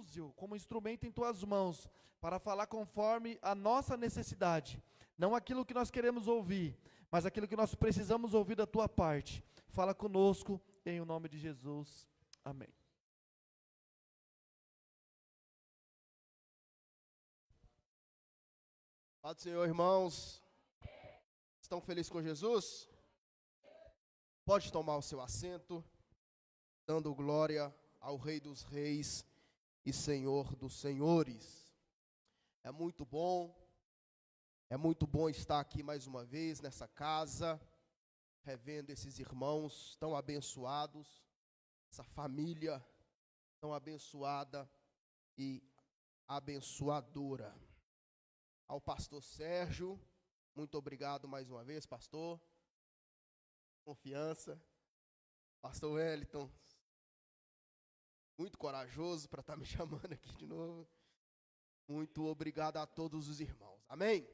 use-o como instrumento em tuas mãos, para falar conforme a nossa necessidade, não aquilo que nós queremos ouvir, mas aquilo que nós precisamos ouvir da tua parte. Fala conosco, em o nome de Jesus. Amém. Paz do Senhor, irmãos. Estão felizes com Jesus? Pode tomar o seu assento, dando glória ao Rei dos Reis e Senhor dos Senhores. É muito bom estar aqui mais uma vez nessa casa, revendo esses irmãos tão abençoados, essa família tão abençoada e abençoadora. Ao pastor Sérgio, muito obrigado mais uma vez, pastor. Confiança. Pastor Wellington, muito corajoso para estar me chamando aqui de novo. Muito obrigado a todos os irmãos. Amém?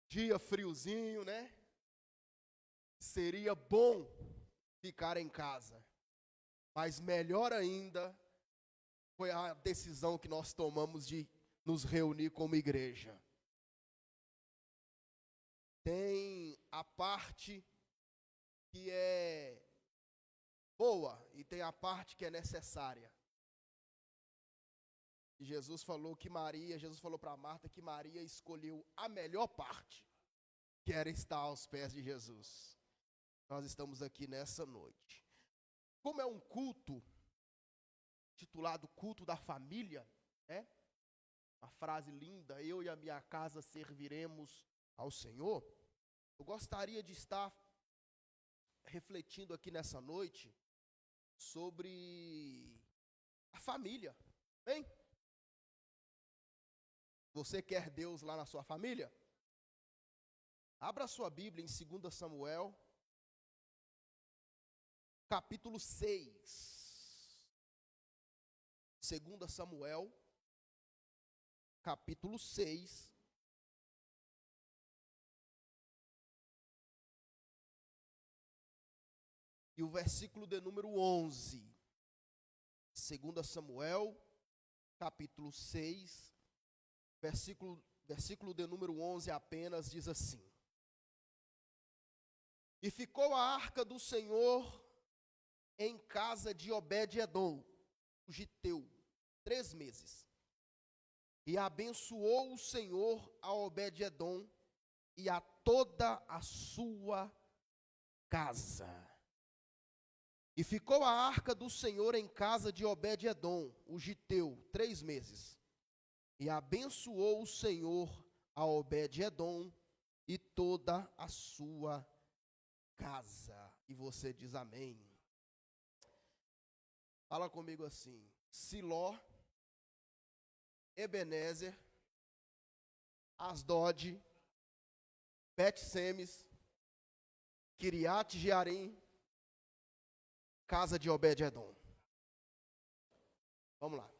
Dia friozinho, né? Seria bom ficar em casa. Mas melhor ainda foi a decisão que nós tomamos de nos reunir como igreja. Tem a parte que é boa e tem a parte que é necessária. E Jesus falou para Marta que Maria escolheu a melhor parte, que era estar aos pés de Jesus. Nós estamos aqui nessa noite. Como é um culto titulado Culto da Família, né? Uma frase linda, eu e a minha casa serviremos ao Senhor. Eu gostaria de estar refletindo aqui nessa noite sobre a família. Bem, você quer Deus lá na sua família? Abra sua Bíblia em 2 Samuel, capítulo 6. 2 Samuel, capítulo 6. E o versículo de número 11. 2 Samuel, capítulo 6, versículo de número 11 apenas diz assim: E ficou a arca do Senhor em casa de Obed-edom, o giteu, 3 meses. E abençoou o Senhor a Obed-edom e a toda a sua casa. E ficou a arca do Senhor em casa de Obed-edom, o giteu, 3 meses. E abençoou o Senhor a Obed-edom e toda a sua casa. E você diz amém. Fala comigo assim: Siló, Ebenezer, Asdod, Bet-Semes, Kiriat Jearim, casa de Obed-edom. Vamos lá.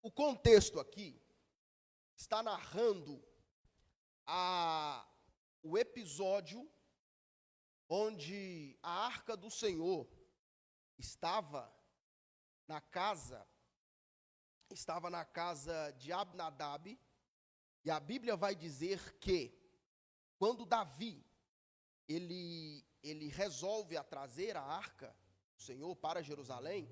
O contexto aqui está narrando o episódio onde a arca do Senhor estava na casa de Abinadab, e a Bíblia vai dizer que quando Davi ele resolve a trazer a arca do Senhor para Jerusalém,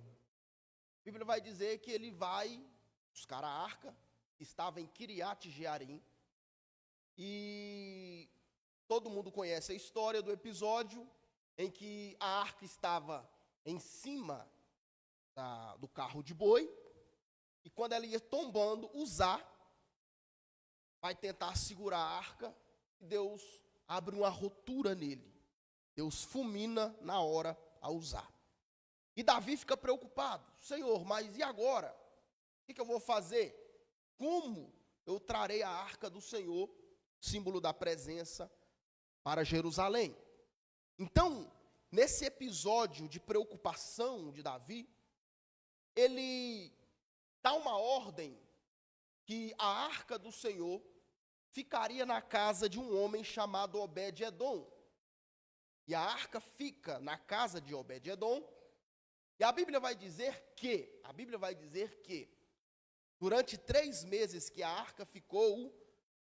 a Bíblia vai dizer que ele vai buscar a arca, que estava em Kiriat Jearim, e todo mundo conhece a história do episódio em que a arca estava em cima do carro de boi, e quando ela ia tombando, Uzá vai tentar segurar a arca, e Deus abre uma rotura nele. Deus fulmina na hora a Uzá. E Davi fica preocupado: Senhor, mas e agora? O que eu vou fazer? Como eu trarei a arca do Senhor, símbolo da presença, para Jerusalém? Então, nesse episódio de preocupação de Davi, ele dá uma ordem que a arca do Senhor ficaria na casa de um homem chamado Obed-edom. E a arca fica na casa de Obed-edom, E a Bíblia vai dizer que, durante 3 meses que a arca ficou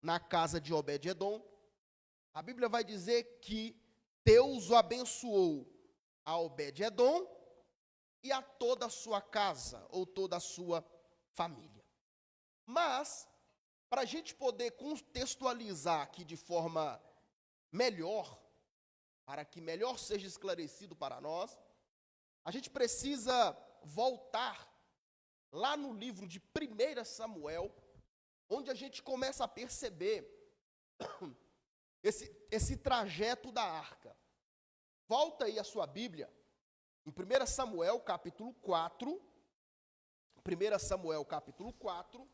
na casa de Obed-edom, a Bíblia vai dizer que Deus o abençoou a Obed-edom e a toda a sua casa, ou toda a sua família. Mas, para a gente poder contextualizar aqui de forma melhor, para que melhor seja esclarecido para nós, a gente precisa voltar lá no livro de 1 Samuel, onde a gente começa a perceber esse trajeto da arca. Volta aí a sua Bíblia, em 1 Samuel capítulo 4, 1 Samuel capítulo 4,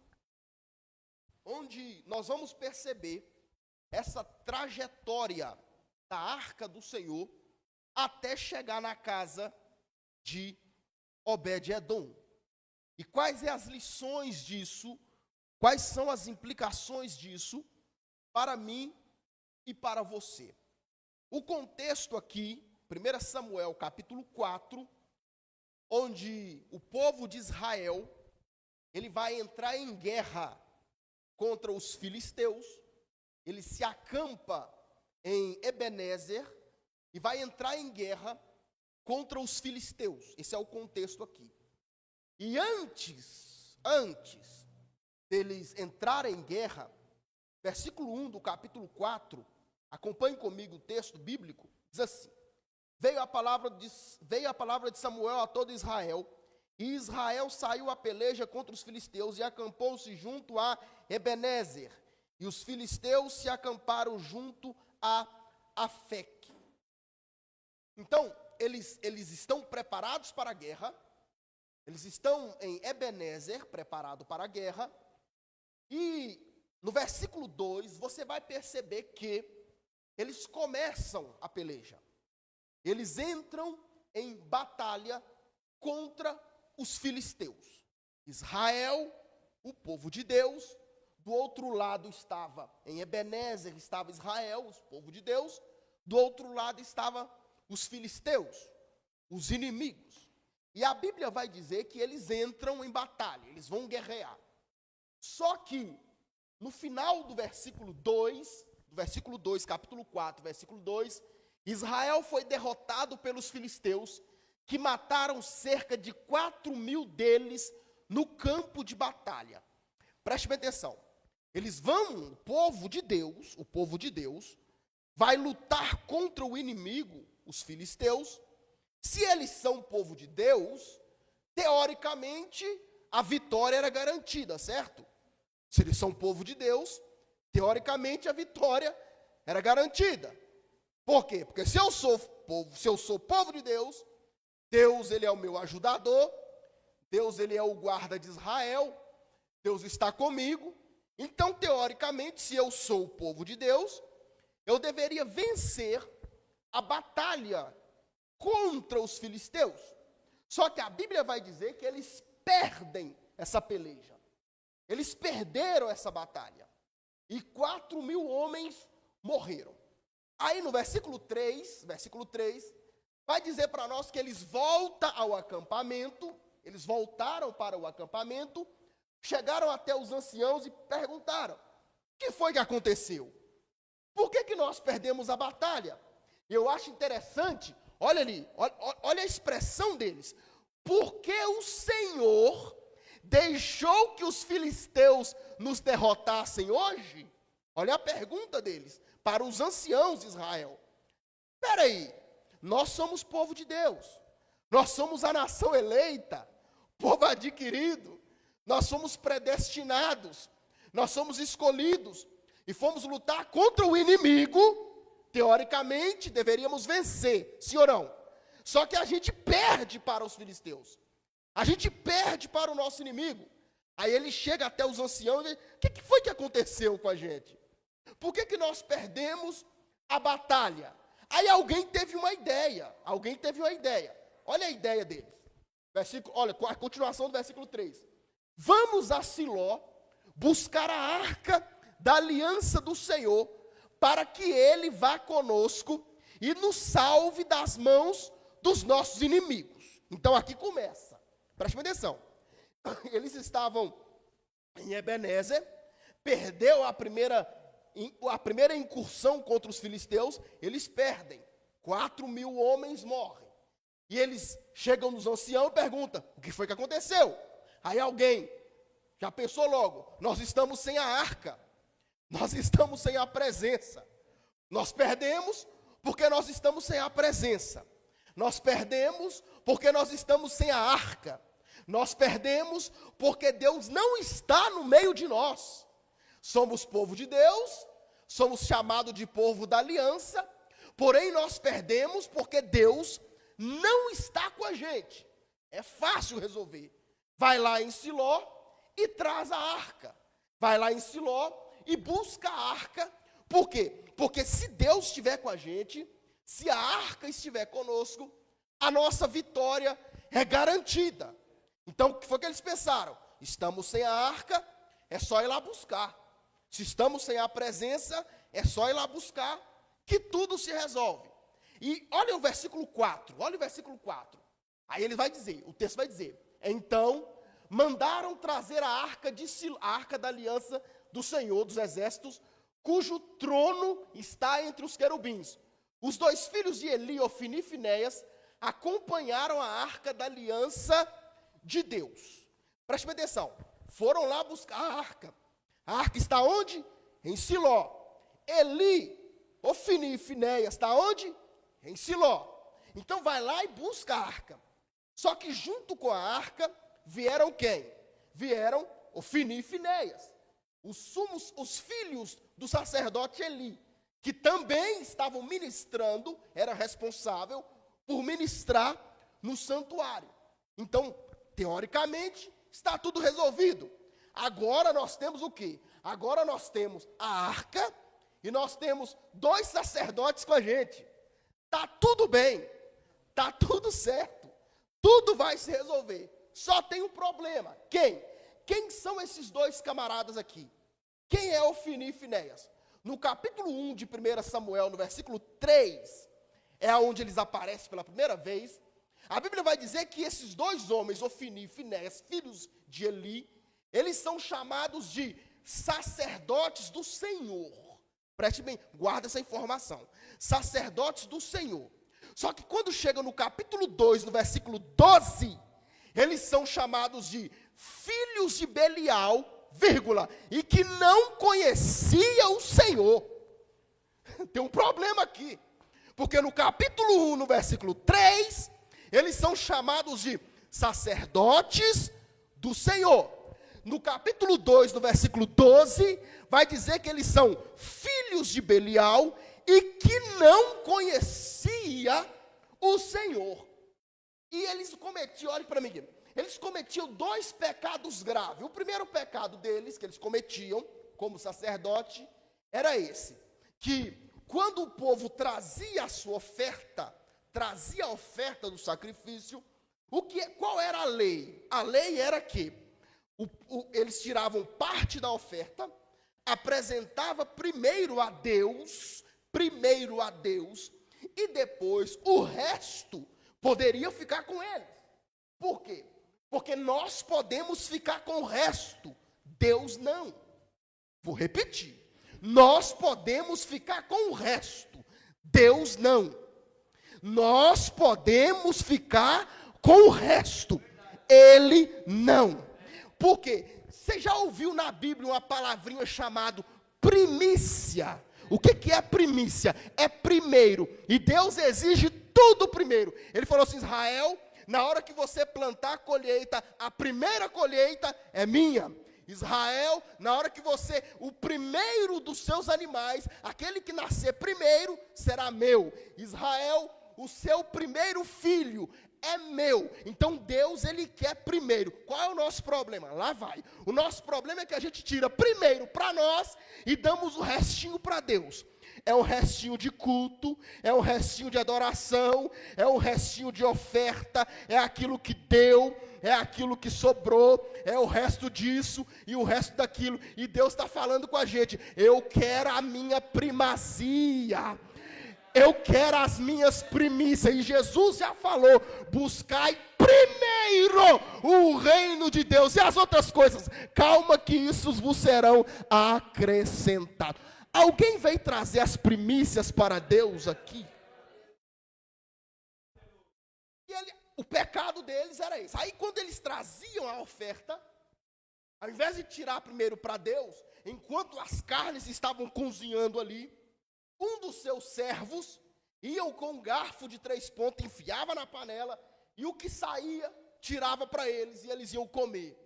onde nós vamos perceber essa trajetória da arca do Senhor até chegar na casa de Obed-edom. E quais são as lições disso, quais são as implicações disso para mim e para você. O contexto aqui, 1 Samuel capítulo 4, onde o povo de Israel, ele vai entrar em guerra contra os filisteus, ele se acampa em Ebenezer e vai entrar em guerra contra os filisteus. Esse é o contexto aqui. E antes deles entrarem em guerra, versículo 1 do capítulo 4, acompanhe comigo o texto bíblico, diz assim: Veio a palavra de Samuel a todo Israel, e Israel saiu à peleja contra os filisteus e acampou-se junto a Ebenezer, e os filisteus se acamparam junto a Afec. Então, eles estão preparados para a guerra, eles estão em Ebenezer, preparado para a guerra, e no versículo 2, você vai perceber que eles começam a peleja. Eles entram em batalha contra os filisteus. Israel, o povo de Deus, do outro lado estava, em Ebenezer estava Israel, o povo de Deus, do outro lado estavam os filisteus, os inimigos. E a Bíblia vai dizer que eles entram em batalha, eles vão guerrear. Só que, no final do versículo 2, capítulo 4, versículo 2, Israel foi derrotado pelos filisteus, que mataram cerca de 4.000 deles no campo de batalha. Preste bem atenção. Eles vão, o povo de Deus, vai lutar contra o inimigo, os filisteus. Se eles são o povo de Deus, teoricamente, a vitória era garantida, certo? Se eles são o povo de Deus, teoricamente, a vitória era garantida. Por quê? Porque se eu sou povo de Deus, Deus, ele é o meu ajudador, Deus, ele é o guarda de Israel, Deus está comigo. Então, teoricamente, se eu sou o povo de Deus, eu deveria vencer a batalha contra os filisteus. Só que a Bíblia vai dizer que eles perdem essa peleja. Eles perderam essa batalha. E 4.000 homens morreram. Aí no versículo 3, vai dizer para nós que eles voltam ao acampamento, eles voltaram para o acampamento, chegaram até os anciãos e perguntaram: o que foi que aconteceu? Por que nós perdemos a batalha? E eu acho interessante, olha ali, olha a expressão deles. Porque o Senhor deixou que os filisteus nos derrotassem hoje? Olha a pergunta deles para os anciãos de Israel. Espera aí, nós somos povo de Deus, nós somos a nação eleita, povo adquirido, nós somos predestinados, nós somos escolhidos e fomos lutar contra o inimigo. Teoricamente deveríamos vencer, sim ou não? Só que a gente perde para os filisteus, a gente perde para o nosso inimigo. Aí ele chega até os anciãos e diz: o que foi que aconteceu com a gente? Por que nós perdemos a batalha? Aí alguém teve uma ideia. Olha a ideia deles. Olha, a continuação do versículo 3. Vamos a Siló buscar a arca da aliança do Senhor, para que ele vá conosco e nos salve das mãos dos nossos inimigos. Então aqui começa. Preste atenção. Eles estavam em Ebenezer, perdeu a primeira incursão contra os filisteus, eles perdem. 4.000 homens morrem. E eles chegam nos anciãos e perguntam, o que foi que aconteceu? Aí alguém já pensou logo, nós estamos sem a arca, nós estamos sem a presença. Nós perdemos porque nós estamos sem a presença. Nós perdemos porque nós estamos sem a arca. Nós perdemos porque Deus não está no meio de nós. Somos povo de Deus, somos chamados de povo da aliança, porém nós perdemos porque Deus não está com a gente. É fácil resolver. Vai lá em Siló e traz a arca. Vai lá em Siló e busca a arca. Por quê? Porque se Deus estiver com a gente, se a arca estiver conosco, a nossa vitória é garantida. Então, o que foi que eles pensaram? Estamos sem a arca, é só ir lá buscar. Se estamos sem a presença, é só ir lá buscar, que tudo se resolve. E olha o versículo 4, olha o versículo 4. Aí ele vai dizer, o texto vai dizer, então mandaram trazer a arca da aliança do Senhor dos Exércitos, cujo trono está entre os querubins. Os 2 filhos de Eli, Ofni e Finéias, acompanharam a arca da aliança de Deus. Preste atenção, foram lá buscar a arca. A arca está onde? Em Siló. Eli, Ofni e Finéias, está onde? Em Siló. Então vai lá e busca a arca. Só que junto com a arca vieram quem? Vieram Ofni e Finéias, os filhos do sacerdote Eli, que também estavam ministrando, era responsável por ministrar no santuário. Então, teoricamente, está tudo resolvido. Agora nós temos o quê? Agora nós temos a arca e nós temos 2 sacerdotes com a gente. Está tudo bem, está tudo certo, tudo vai se resolver. Só tem um problema. Quem? Quem são esses 2 camaradas aqui? Quem é Ofni e Finéias? No capítulo 1 de 1 Samuel, no versículo 3, é onde eles aparecem pela primeira vez. A Bíblia vai dizer que esses 2 homens, Ofni e Finéias, filhos de Eli, eles são chamados de sacerdotes do Senhor. Preste bem, guarda essa informação. Sacerdotes do Senhor. Só que quando chega no capítulo 2, no versículo 12, eles são chamados de filhos de Belial, vírgula, e que não conhecia o Senhor. Tem um problema aqui. Porque no capítulo 1, no versículo 3, eles são chamados de sacerdotes do Senhor. No capítulo 2, no versículo 12, vai dizer que eles são filhos de Belial e que não conhecia o Senhor. E eles cometiam, olhe para mim aqui, eles cometiam 2 pecados graves. O primeiro pecado deles, que eles cometiam como sacerdote, era esse, que quando o povo trazia a sua oferta, trazia a oferta do sacrifício, qual era a lei? A lei era que eles tiravam parte da oferta, apresentava primeiro a Deus, e depois o resto poderia ficar com eles. Por quê? Porque nós podemos ficar com o resto, Deus não. Vou repetir. Nós podemos ficar com o resto, Deus não. Nós podemos ficar com o resto, Ele não. Por quê? Você já ouviu na Bíblia uma palavrinha chamada primícia? O que é primícia? É primeiro. E Deus exige tudo primeiro. Ele falou assim, Israel, na hora que você plantar a colheita, a primeira colheita é minha. Israel, na hora que o primeiro dos seus animais, aquele que nascer primeiro, será meu. Israel, o seu primeiro filho é meu. Então Deus, Ele quer primeiro. Qual é o nosso problema? Lá vai. O nosso problema é que a gente tira primeiro para nós e damos o restinho para Deus. É um restinho de culto, é um restinho de adoração, é um restinho de oferta, é aquilo que deu, é aquilo que sobrou, é o resto disso e o resto daquilo. E Deus está falando com a gente, eu quero a minha primazia. Eu quero as minhas primícias. E Jesus já falou: buscai primeiro o reino de Deus, e as outras coisas, calma que isso vos serão acrescentados. Alguém veio trazer as primícias para Deus aqui? E o pecado deles era esse. Aí quando eles traziam a oferta, ao invés de tirar primeiro para Deus, enquanto as carnes estavam cozinhando ali, um dos seus servos ia com um garfo de 3 pontas, enfiava na panela, e o que saía, tirava para eles, e eles iam comer.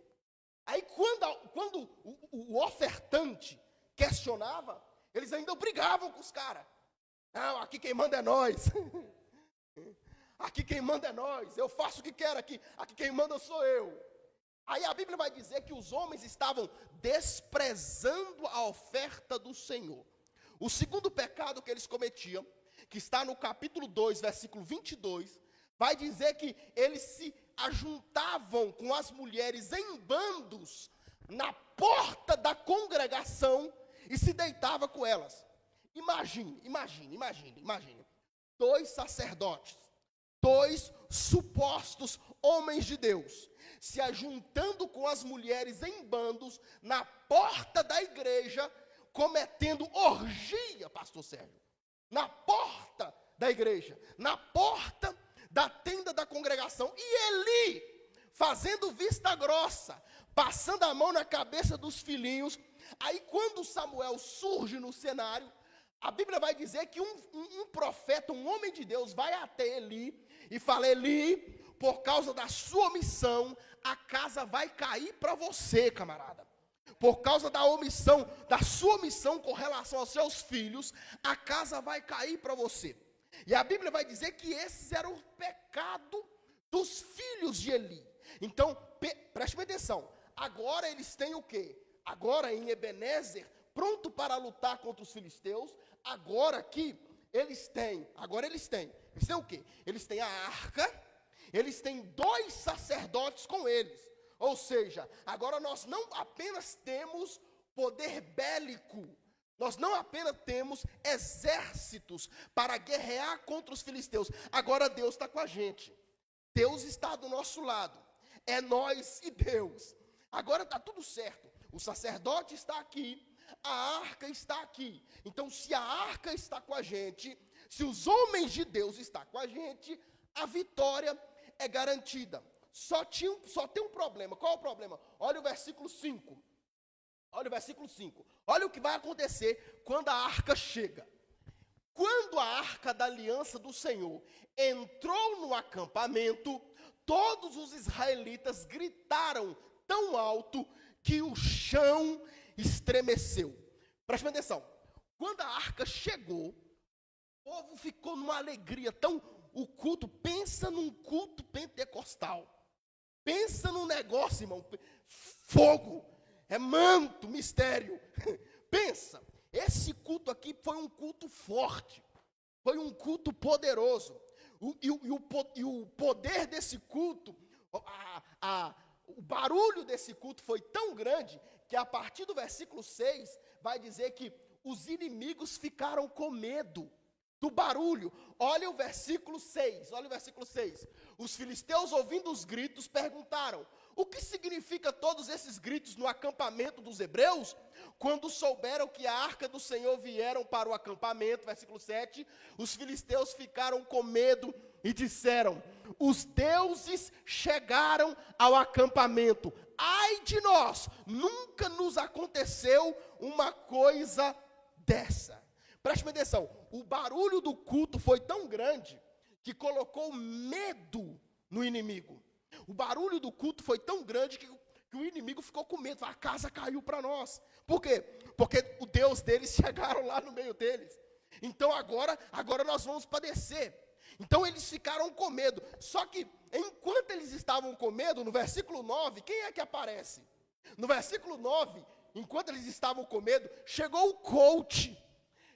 Aí quando o ofertante questionava, eles ainda brigavam com os caras. Não, aqui quem manda é nós. Aqui quem manda é nós. Eu faço o que quero aqui. Aqui quem manda sou eu. Aí a Bíblia vai dizer que os homens estavam desprezando a oferta do Senhor. O segundo pecado que eles cometiam, que está no capítulo 2, versículo 22, vai dizer que eles se ajuntavam com as mulheres em bandos na porta da congregação e se deitava com elas. Imagine. 2 sacerdotes, 2 supostos homens de Deus, se ajuntando com as mulheres em bandos na porta da igreja, cometendo orgia, pastor Sérgio, na porta da igreja, na porta da tenda da congregação, e Eli, fazendo vista grossa, passando a mão na cabeça dos filhinhos. Aí quando Samuel surge no cenário, a Bíblia vai dizer que um profeta, um homem de Deus, vai até Eli e fala: Eli, por causa da sua omissão, a casa vai cair para você, camarada. Por causa da omissão, da sua omissão com relação aos seus filhos, a casa vai cair para você. E a Bíblia vai dizer que esses eram o pecado dos filhos de Eli. Então, preste atenção. Agora eles têm o quê? Agora em Ebenezer, pronto para lutar contra os filisteus. Agora aqui, eles têm o quê? Eles têm a arca, eles têm 2 sacerdotes com eles. Ou seja, agora nós não apenas temos poder bélico, nós não apenas temos exércitos para guerrear contra os filisteus. Agora Deus está com a gente. Deus está do nosso lado. É nós e Deus. Agora está tudo certo. O sacerdote está aqui, a arca está aqui. Então, se a arca está com a gente, se os homens de Deus estão com a gente, a vitória é garantida. Só tem um problema. Qual é o problema? Olha o versículo 5. Olha o que vai acontecer quando a arca chega. Quando a arca da aliança do Senhor entrou no acampamento, todos os israelitas gritaram tão alto que o chão estremeceu. Preste atenção. Quando a arca chegou, o povo ficou numa alegria tão... O culto, pensa num culto pentecostal. Pensa num negócio, irmão. Fogo. É manto, mistério. Pensa. Esse culto aqui foi um culto forte. Foi um culto poderoso. E o poder desse culto, o barulho desse culto foi tão grande que a partir do versículo 6 vai dizer que os inimigos ficaram com medo do barulho. Olha o versículo 6. Os filisteus, ouvindo os gritos, perguntaram: o que significa todos esses gritos no acampamento dos hebreus? Quando souberam que a arca do Senhor vieram para o acampamento, versículo 7, os filisteus ficaram com medo e disseram: os deuses chegaram ao acampamento. Ai de nós, nunca nos aconteceu uma coisa dessa. Preste atenção, o barulho do culto foi tão grande que colocou medo no inimigo. O barulho do culto foi tão grande que o inimigo ficou com medo. A casa caiu para nós. Por quê? Porque o Deus deles chegaram lá no meio deles. Então agora nós vamos padecer. Então eles ficaram com medo. Só que enquanto eles estavam com medo, no versículo 9, quem é que aparece? No versículo 9, enquanto eles estavam com medo, chegou o coach.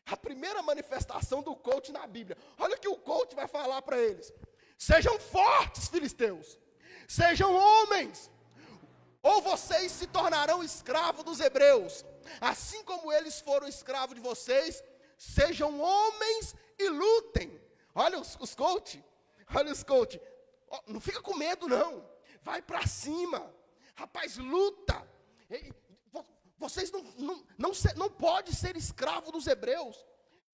A primeira manifestação do coach na Bíblia. Olha o que o coach vai falar para eles. Sejam fortes, filisteus. Sejam homens. Ou vocês se tornarão escravos dos hebreus. Assim como eles foram escravos de vocês, sejam homens e lutem. Olha os coach, olha os coach. Ó, não fica com medo não, vai para cima. Rapaz, luta. Vocês não podem ser escravo dos hebreus.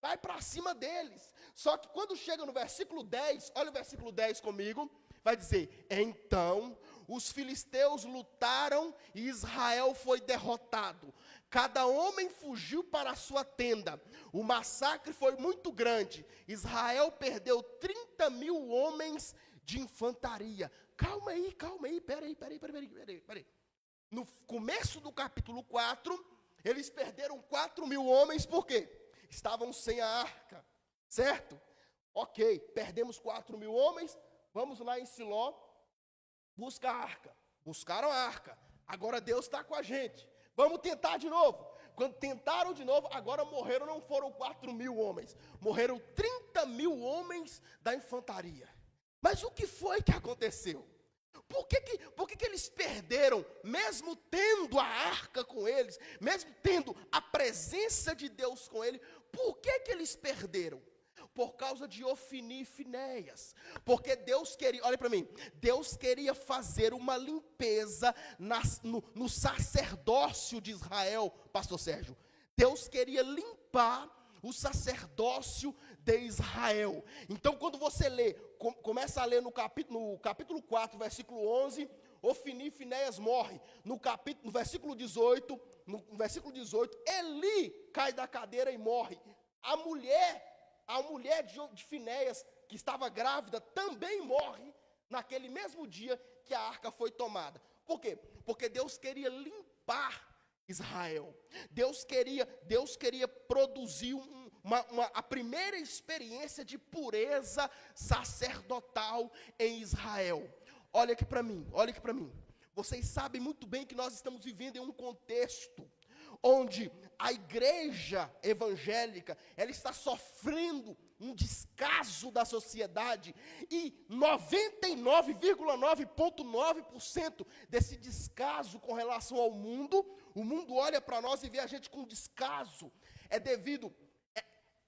Vai para cima deles. Só que quando chega no versículo 10, olha o versículo 10 comigo, vai dizer: então os filisteus lutaram e Israel foi derrotado. Cada homem fugiu para a sua tenda. O massacre foi muito grande. Israel perdeu 30.000 homens de infantaria. Calma aí, peraí. No começo do capítulo 4, eles perderam 4.000 homens, por quê? Estavam sem a arca, certo? Ok, perdemos 4.000 homens, vamos lá em Siló, busca a arca. Buscaram a arca, agora Deus está com a gente, vamos tentar de novo. Quando tentaram de novo, agora morreram, não foram 4.000 homens, morreram 30.000 homens da infantaria. Mas o que foi que aconteceu? Por que eles perderam, mesmo tendo a arca com eles, mesmo tendo a presença de Deus com eles? Por que eles perderam? Por causa de Ofni e Finéias. Porque Deus queria, olha para mim, Deus queria fazer uma limpeza no sacerdócio de Israel, pastor Sérgio. Deus queria limpar o sacerdócio de Israel. Então quando você lê, começa a ler no capítulo 4, versículo 11, Ofni e Finéias morrem. No versículo 18, Eli cai da cadeira e morre. A mulher de Finéias, que estava grávida, também morre naquele mesmo dia que a arca foi tomada. Por quê? Porque Deus queria limpar Israel. Deus queria produzir a primeira experiência de pureza sacerdotal em Israel. Olha aqui para mim. Vocês sabem muito bem que nós estamos vivendo em um contexto onde a igreja evangélica, ela está sofrendo um descaso da sociedade, e 99,9% desse descaso com relação ao mundo, o mundo olha para nós e vê a gente com descaso, é devido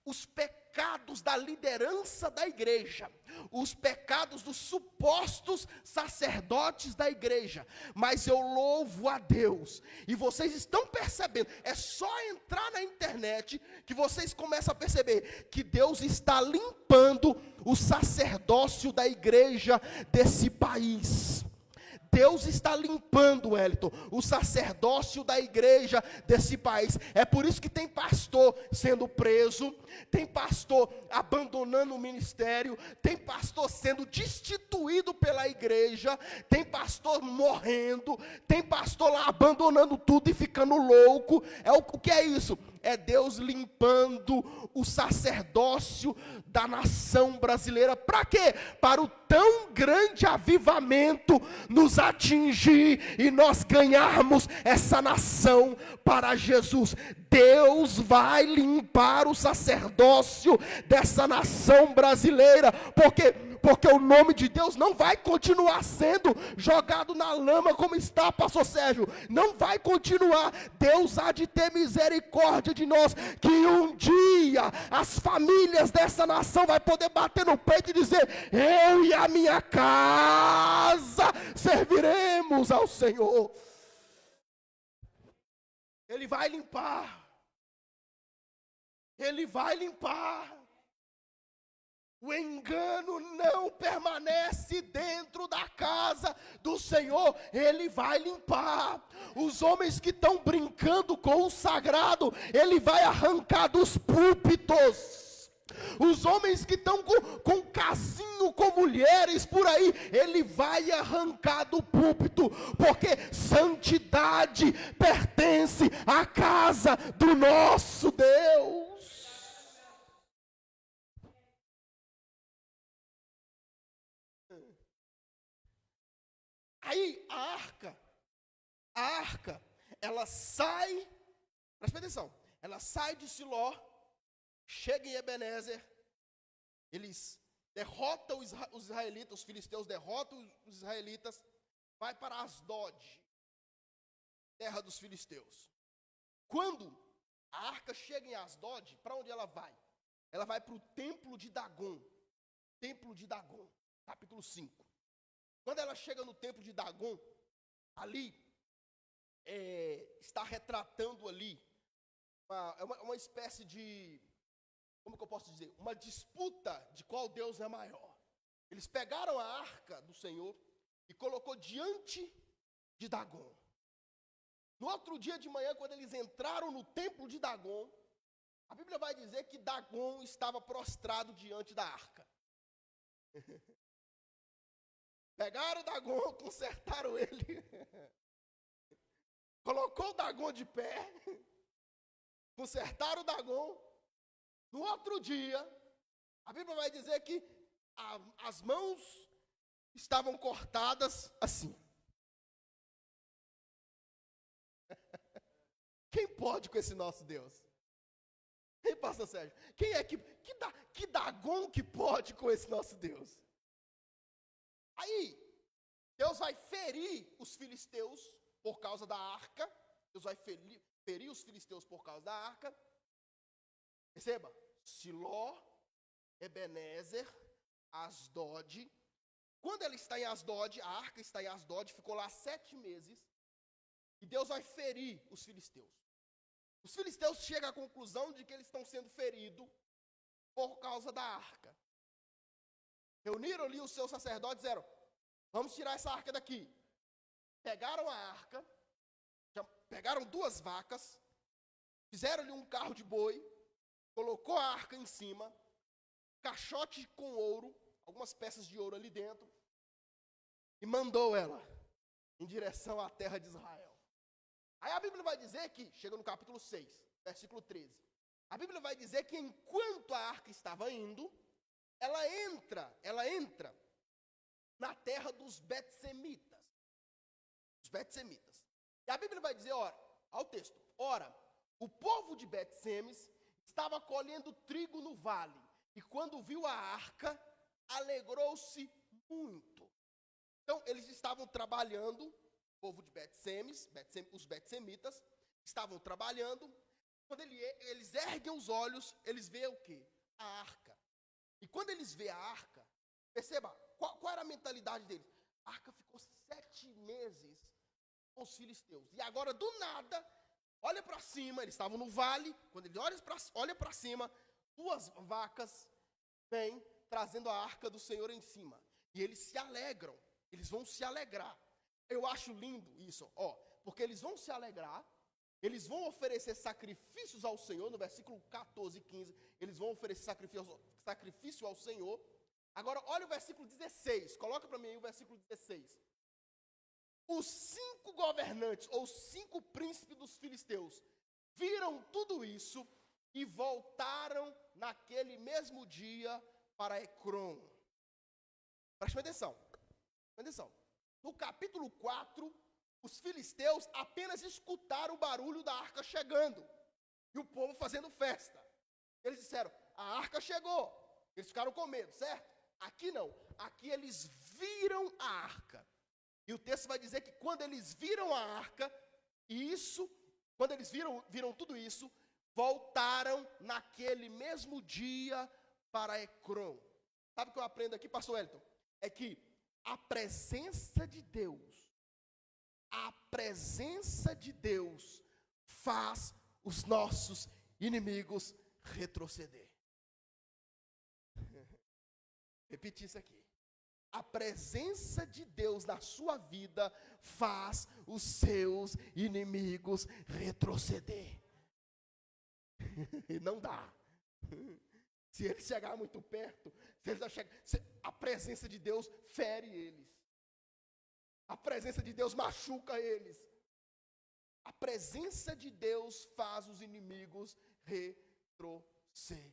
os pecados da liderança da igreja, os pecados dos supostos sacerdotes da igreja. Mas eu louvo a Deus, e vocês estão percebendo, é só entrar na internet que vocês começam a perceber que Deus está limpando o sacerdócio da igreja desse país. Deus está limpando, Wellington, o sacerdócio da igreja desse país. É por isso que tem pastor sendo preso, tem pastor abandonando o ministério, tem pastor sendo destituído pela igreja, tem pastor morrendo, tem pastor lá abandonando tudo e ficando louco. O que é isso? É Deus limpando o sacerdócio da nação brasileira. Para quê? Para o tão grande avivamento nos atingir e nós ganharmos essa nação para Jesus. Deus vai limpar o sacerdócio dessa nação brasileira. Porque o nome de Deus não vai continuar sendo jogado na lama como está, pastor Sérgio. Não vai continuar. Deus há de ter misericórdia de nós, que um dia as famílias dessa nação vai poder bater no peito e dizer: eu e a minha casa serviremos ao Senhor. Ele vai limpar. Ele vai limpar. O engano não permanece dentro da casa do Senhor. Ele vai limpar. Os homens que estão brincando com o sagrado, Ele vai arrancar dos púlpitos. Os homens que estão com casinho com mulheres por aí, Ele vai arrancar do púlpito. Porque santidade pertence à casa do nosso Deus. Aí a arca, ela sai, presta atenção, ela sai de Siló, chega em Ebenezer, eles derrotam os israelitas, os filisteus derrotam os israelitas, vai para Asdod, terra dos filisteus. Quando a arca chega em Asdod, para onde ela vai? ela vai para o templo de Dagon. Templo de Dagon, capítulo 5. Quando ela chega no templo de Dagon, ali, está retratando ali, uma espécie de, como que eu posso dizer? Uma disputa de qual Deus é maior. Eles pegaram a arca do Senhor e colocou diante de Dagon. No outro dia de manhã, quando eles entraram no templo de Dagon, a Bíblia vai dizer que Dagon estava prostrado diante da arca. Pegaram Dagon, consertaram ele, colocou o Dagon de pé, consertaram o Dagon. No outro dia, a Bíblia vai dizer que as mãos estavam cortadas assim. Quem pode com esse nosso Deus? Ei, pastor Sérgio, quem é que Dagon que pode com esse nosso Deus? Aí, Deus vai ferir os filisteus por causa da arca. Deus vai ferir os filisteus por causa da arca. Perceba, Siló, Ebenezer, Asdod. Quando ela está em Asdod, a arca está em Asdod, ficou lá 7 meses. E Deus vai ferir os filisteus. Os filisteus chegam à conclusão de que eles estão sendo feridos por causa da arca. Reuniram ali os seus sacerdotes e disseram, vamos tirar essa arca daqui. Pegaram a arca, pegaram 2 vacas, fizeram-lhe um carro de boi, colocou a arca em cima, caixote com ouro, algumas peças de ouro ali dentro, e mandou ela em direção à terra de Israel. Aí a Bíblia vai dizer que, chega no capítulo 6, versículo 13, a Bíblia vai dizer que enquanto a arca estava indo, ela entra na terra dos betsemitas. Os betsemitas. E a Bíblia vai dizer, ora, ao texto, ora, o povo de Betsemes estava colhendo trigo no vale, e quando viu a arca, alegrou-se muito. Então, eles estavam trabalhando, o povo de Betsemes, os betsemitas, estavam trabalhando. Quando eles erguem os olhos, eles veem o quê? A arca. E quando eles veem a arca, perceba, qual era a mentalidade deles? A arca ficou 7 meses com os filisteus. E agora, do nada, olha para cima, eles estavam no vale, quando ele olha para cima, 2 vacas vêm trazendo a arca do Senhor em cima. E eles se alegram, eles vão se alegrar. Eu acho lindo isso, porque eles vão se alegrar, eles vão oferecer sacrifícios ao Senhor, no versículo 14 e 15, eles vão oferecer sacrifício ao Senhor. Agora, olha o versículo 16, coloca para mim aí o versículo 16. Os 5 governantes, ou 5 príncipes dos filisteus, viram tudo isso e voltaram naquele mesmo dia para Ecrom. Preste atenção. No capítulo 4, os filisteus apenas escutaram o barulho da arca chegando. E o povo fazendo festa. Eles disseram, a arca chegou. Eles ficaram com medo, certo? Aqui não. Aqui eles viram a arca. E o texto vai dizer que quando eles viram a arca, quando eles viram tudo isso, voltaram naquele mesmo dia para Ecrom. Sabe o que eu aprendo aqui, pastor Elton? É que a presença de Deus faz os nossos inimigos retroceder. Repetir isso aqui. A presença de Deus na sua vida faz os seus inimigos retroceder. E não dá. Se ele chegar muito perto, a presença de Deus fere eles. A presença de Deus machuca eles. A presença de Deus faz os inimigos retroceder.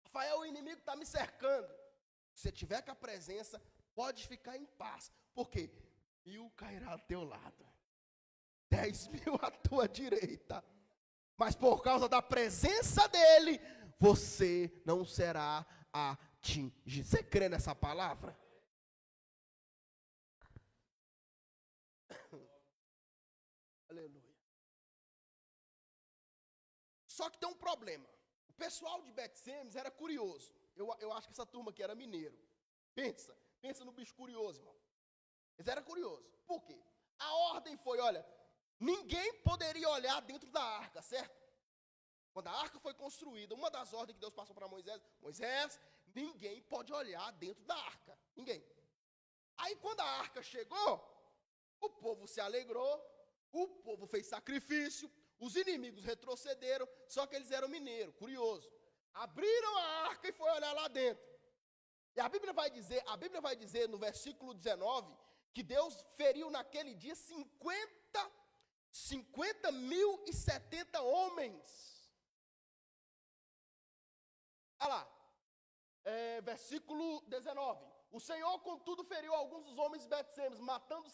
Rafael, o inimigo está me cercando. Se você tiver com a presença, pode ficar em paz. Por quê? 1.000 cairá ao teu lado, 10.000 à tua direita. Mas por causa da presença dele, você não será atingido. Você crê nessa palavra? Aleluia. Só que tem um problema. O pessoal de Bet-Semes era curioso. Eu acho que essa turma aqui era mineiro. Pensa no bicho curioso, irmão. Eles eram curiosos. Por quê? A ordem foi, olha, ninguém poderia olhar dentro da arca, certo? Quando a arca foi construída, uma das ordens que Deus passou para Moisés, ninguém pode olhar dentro da arca. Ninguém. Aí quando a arca chegou, o povo se alegrou, o povo fez sacrifício, os inimigos retrocederam, só que eles eram mineiros, curioso. Abriram a arca e foi olhar lá dentro. E a Bíblia vai dizer no versículo 19, que Deus feriu naquele dia 50.070 homens. Olha lá, versículo 19. O Senhor, contudo, feriu alguns dos homens de Bet-Semes, matando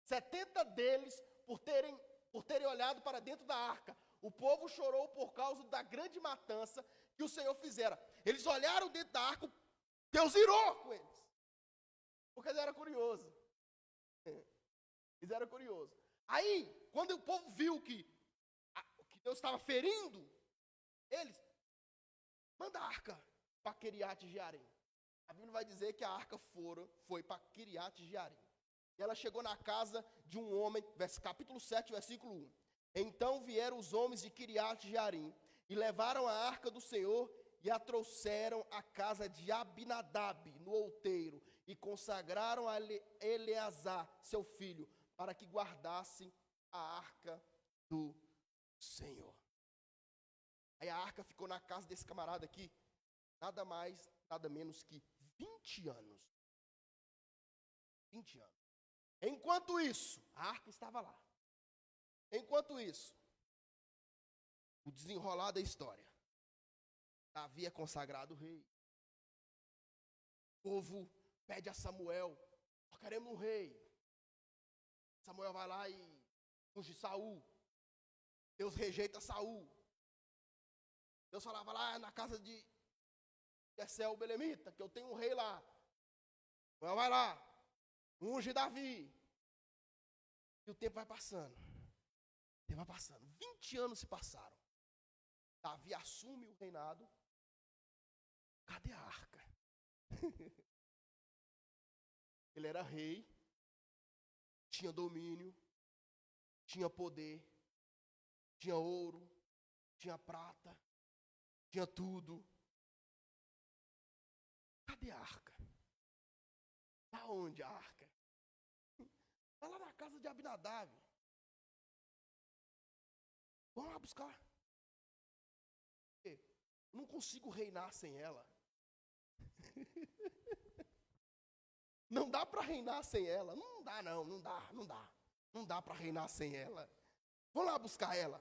70 deles por terem olhado para dentro da arca. O povo chorou por causa da grande matança que o Senhor fizera. Eles olharam dentro da arca, Deus irou com eles. Porque eles eram curiosos. Eles eram curiosos. Aí, quando o povo viu que Deus estava ferindo eles, manda a arca para Kiriat Jearim. A Bíblia vai dizer que a arca foi para Kiriat Jearim. E ela chegou na casa de um homem, capítulo 7, versículo 1. Então vieram os homens de Kiriat Jearim e levaram a arca do Senhor e a trouxeram à casa de Abinadab, no outeiro, e consagraram a Eleazar, seu filho, para que guardasse a arca do Senhor. Aí a arca ficou na casa desse camarada aqui, nada mais, nada menos que 20 anos. 20 anos. Enquanto isso, a arca estava lá. Enquanto isso, o desenrolar da história. Davi é consagrado rei. O povo pede a Samuel, nós queremos um rei. Samuel vai lá e unge Saul. Deus rejeita Saul. Deus falava lá na casa de Jessé o Belemita, que eu tenho um rei lá. Samuel vai lá, unge Davi. E o tempo vai passando. O tempo vai passando. 20 anos se passaram. Davi assume o reinado. Cadê a arca? Ele era rei, tinha domínio, tinha poder, tinha ouro, tinha prata, tinha tudo. Cadê a arca? Está onde a arca? Está lá na casa de Abinadab. Vamos lá buscar. Não consigo reinar sem ela. Não dá para reinar sem ela. Não dá, não dá. Não dá para reinar sem ela. Vamos lá buscar ela.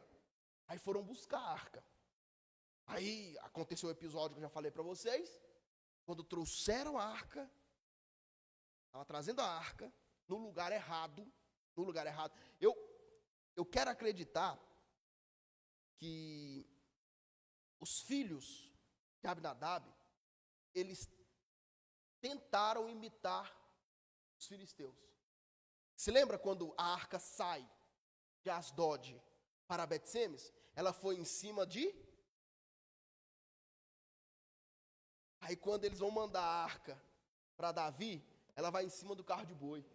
Aí foram buscar a arca. Aí aconteceu o episódio que eu já falei para vocês. Quando trouxeram a arca, estava trazendo a arca no lugar errado. No lugar errado. Eu quero acreditar que os filhos de Abinadab, eles tentaram imitar os filisteus. Se lembra quando a arca sai de Asdod para Bet-Semes? Ela foi em cima de... Aí quando eles vão mandar a arca para Davi, ela vai em cima do carro de boi.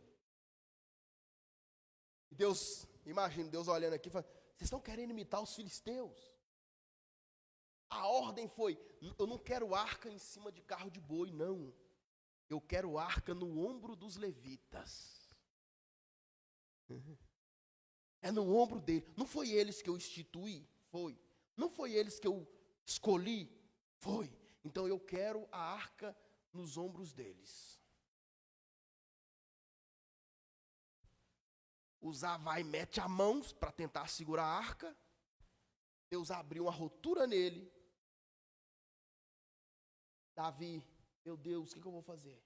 E Deus, imagina, Deus olhando aqui e fala, vocês estão querendo imitar os filisteus? A ordem foi, eu não quero arca em cima de carro de boi, não. Eu quero arca no ombro dos levitas. É no ombro dele. Não foi eles que eu instituí? Foi. Não foi eles que eu escolhi? Foi. Então eu quero a arca nos ombros deles. Uzá vai e mete a mão para tentar segurar a arca. Deus abriu uma rotura nele. Davi, meu Deus, o que eu vou fazer?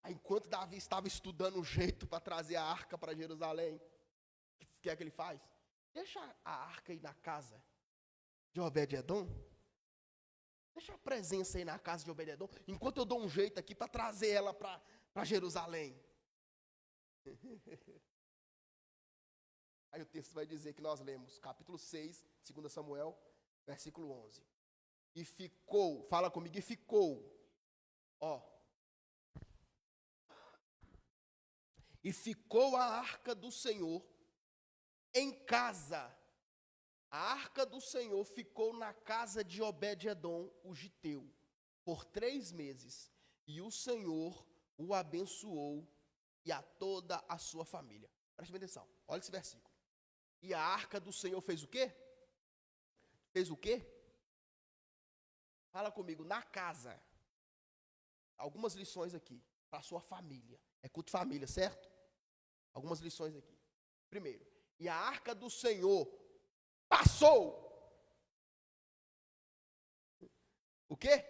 Aí, enquanto Davi estava estudando o jeito para trazer a arca para Jerusalém, o que é que ele faz? Deixa a arca aí na casa de Obed-Edom. Deixa a presença aí na casa de Obed-Edom, enquanto eu dou um jeito aqui para trazer ela para Jerusalém. Aí o texto vai dizer que nós lemos, capítulo 6, 2 Samuel, Versículo 11. E ficou, fala comigo, e ficou. Ó. E ficou a arca do Senhor em casa. A arca do Senhor ficou na casa de Obed-edom, o giteu, por 3 meses. E o Senhor o abençoou e a toda a sua família. Preste atenção, olha esse versículo. E a arca do Senhor fez o quê? Fez o quê? Fala comigo, na casa. Algumas lições aqui, para a sua família. É culto de família, certo? Algumas lições aqui. Primeiro, e a arca do Senhor passou. O quê?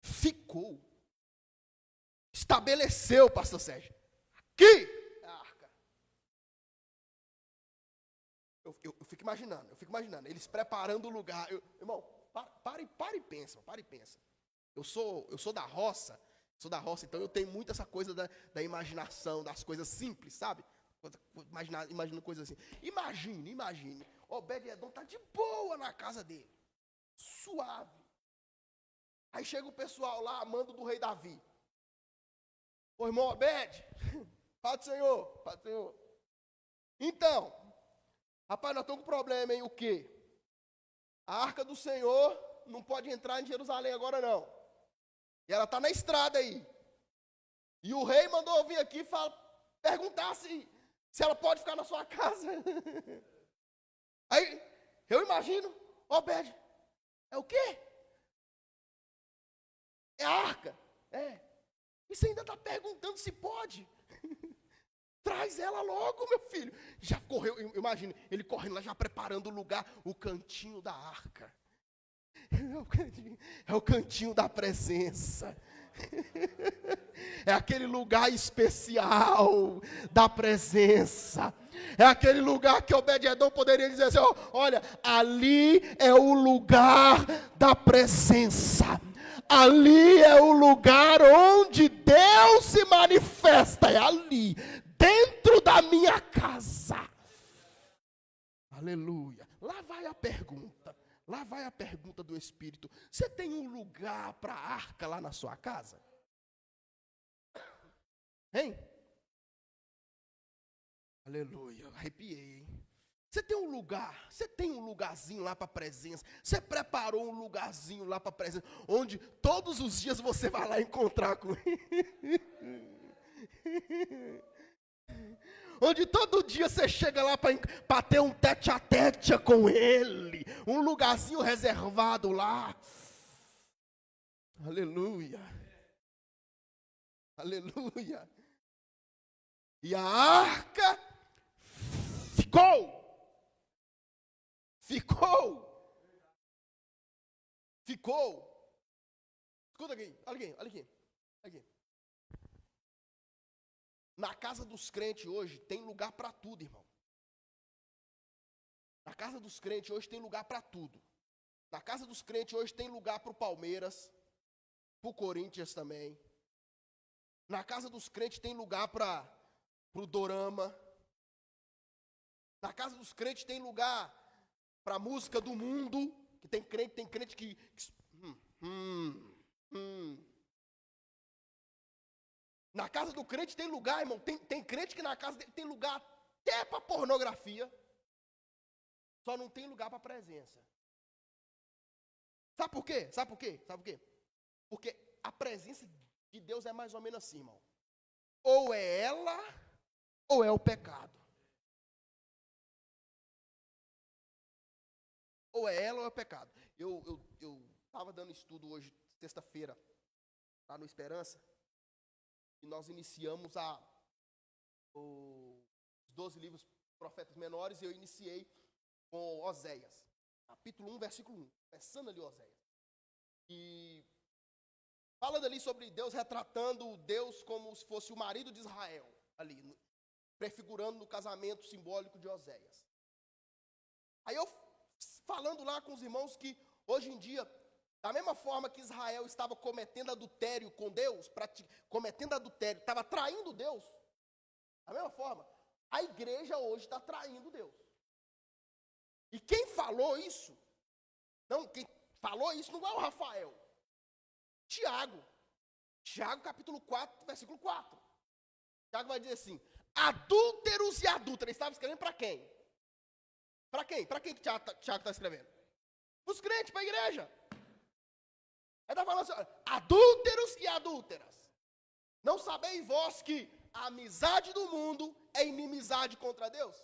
Ficou. Estabeleceu, pastor Sérgio. Aqui é a arca. Eu fico imaginando. Eles preparando o lugar. Irmão, para e pensa, Eu sou da roça, então eu tenho muito essa coisa da imaginação, das coisas simples, sabe? Imagina coisas assim. Imagine. Obed-edom está de boa na casa dele. Suave. Aí chega o pessoal lá, mando do rei Davi. Ô irmão Obed, Pai do Senhor. Então, rapaz, nós estamos com problema, hein? O quê? A arca do Senhor não pode entrar em Jerusalém agora, não. E ela está na estrada aí. E o rei mandou eu vir aqui perguntar se ela pode ficar na sua casa. Aí, eu imagino, Obed, é o quê? É a arca? É. E você ainda está perguntando se pode? Traz ela logo, meu filho. Já correu, imagina, ele correndo lá, já preparando o lugar, o cantinho da arca. É o cantinho da presença. É aquele lugar especial da presença. É aquele lugar que Obed-edom poderia dizer assim, olha, ali é o lugar da presença. Ali é o lugar onde Deus se manifesta. É ali, dentro da minha casa. Aleluia. Lá vai a pergunta do Espírito. Você tem um lugar para a arca lá na sua casa? Hein? Aleluia, arrepiei, hein? Você tem um lugarzinho lá para a presença. Você preparou um lugarzinho lá para a presença, onde todos os dias você vai lá encontrar com ele. Onde todo dia você chega lá para ter um tete-a-tete com ele. Um lugarzinho reservado lá. Aleluia. Aleluia. E a arca ficou. Escuta aqui, olha aqui. Na casa dos crentes hoje tem lugar para tudo, irmão. Na casa dos crentes hoje tem lugar para tudo. Na casa dos crentes hoje tem lugar para o Palmeiras, para o Corinthians também. Na casa dos crentes tem lugar para o Dorama. Na casa dos crentes tem lugar para a música do mundo. Que tem crente que Na casa do crente tem lugar, irmão. Tem crente que na casa dele tem lugar até para pornografia. Só não tem lugar para presença. Sabe por quê? Porque a presença de Deus é mais ou menos assim, irmão. Ou é ela, ou é o pecado. Ou é ela ou é o pecado. Eu estava dando estudo hoje, sexta-feira, lá no Esperança. E nós iniciamos os 12 livros profetas menores, e eu iniciei com Oséias, capítulo 1, versículo 1, começando ali Oséias. E falando ali sobre Deus, retratando Deus como se fosse o marido de Israel, ali, prefigurando no casamento simbólico de Oséias. Aí eu falando lá com os irmãos que hoje em dia, da mesma forma que Israel estava cometendo adultério com Deus, estava traindo Deus, da mesma forma, a igreja hoje está traindo Deus. E quem falou isso Não, quem falou isso não é o Rafael. Tiago. Tiago, capítulo 4, versículo 4. Tiago vai dizer assim: adúlteros e adúlteras. Ele estava escrevendo para quem? Para quem? Para quem que Tiago está escrevendo? Para os crentes, para a igreja. Ele está falando assim: olha, adúlteros e adúlteras. Não sabeis vós que a amizade do mundo é inimizade contra Deus?